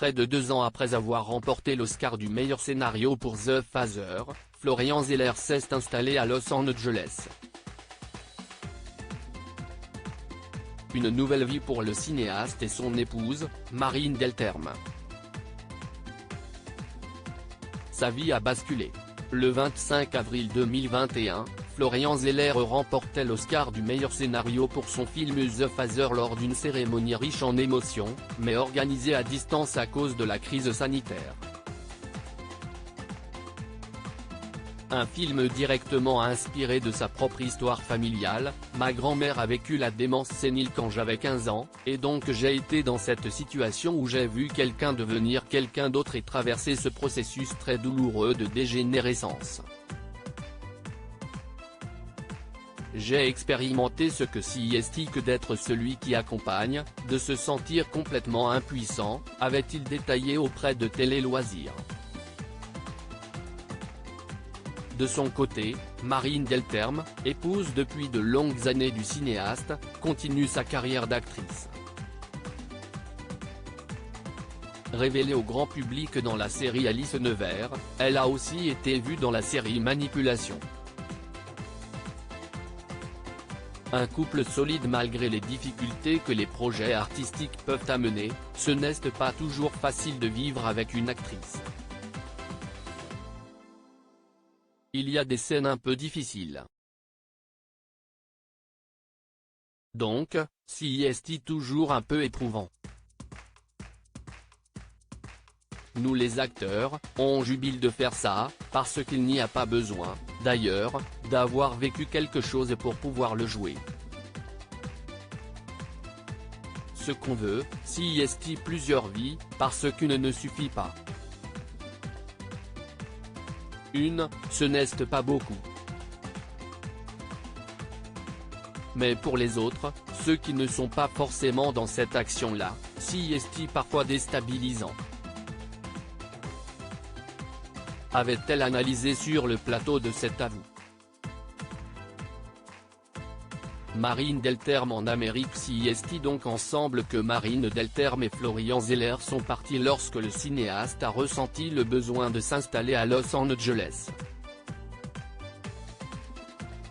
Près de 2 ans après avoir remporté l'Oscar du meilleur scénario pour The Father, Florian Zeller s'est installé à Los Angeles. Une nouvelle vie pour le cinéaste et son épouse, Marine Delterme. Sa vie a basculé. Le 25 avril 2021, Florian Zeller remportait l'Oscar du meilleur scénario pour son film The Father lors d'une cérémonie riche en émotions, mais organisée à distance à cause de la crise sanitaire. Un film directement inspiré de sa propre histoire familiale. Ma grand-mère a vécu la démence sénile quand j'avais 15 ans, et donc j'ai été dans cette situation où j'ai vu quelqu'un devenir quelqu'un d'autre et traverser ce processus très douloureux de dégénérescence. J'ai expérimenté ce que c'est que d'être celui qui accompagne, de se sentir complètement impuissant, avait-il détaillé auprès de Télé Loisirs. De son côté, Marine Delterme, épouse depuis de longues années du cinéaste, continue sa carrière d'actrice. Révélée au grand public dans la série Alice Nevers, elle a aussi été vue dans la série Manipulation. Un couple solide malgré les difficultés que les projets artistiques peuvent amener, ce n'est pas toujours facile de vivre avec une actrice. Il y a des scènes un peu difficiles. Donc, c'est toujours un peu éprouvant. Nous les acteurs, on jubile de faire ça, parce qu'il n'y a pas besoin, d'ailleurs, d'avoir vécu quelque chose pour pouvoir le jouer. Ce qu'on veut, c'est plusieurs vies, parce qu'une ne suffit pas. Ce n'est pas beaucoup. Mais pour les autres, ceux qui ne sont pas forcément dans cette action-là, c'est parfois déstabilisant. Avait-elle analysé sur le plateau de cet avou. Marine Delterme en Amérique. C'est donc ensemble que Marine Delterme et Florian Zeller sont partis lorsque le cinéaste a ressenti le besoin de s'installer à Los Angeles.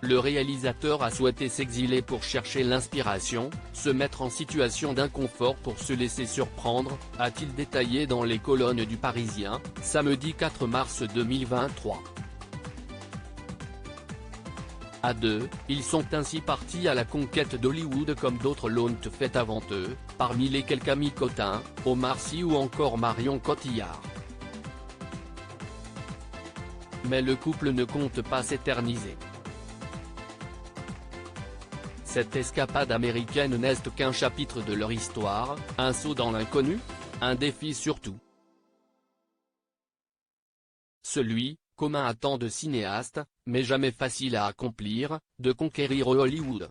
Le réalisateur a souhaité s'exiler pour chercher l'inspiration, se mettre en situation d'inconfort pour se laisser surprendre, a-t-il détaillé dans les colonnes du Parisien, samedi 4 mars 2023. À deux, ils sont ainsi partis à la conquête d'Hollywood comme d'autres l'ont fait avant eux, parmi lesquels Camille Cotin, Omar Sy ou encore Marion Cotillard. Mais le couple ne compte pas s'éterniser. Cette escapade américaine n'est qu'un chapitre de leur histoire, un saut dans l'inconnu, un défi surtout. Celui, commun à tant de cinéastes, mais jamais facile à accomplir, de conquérir Hollywood.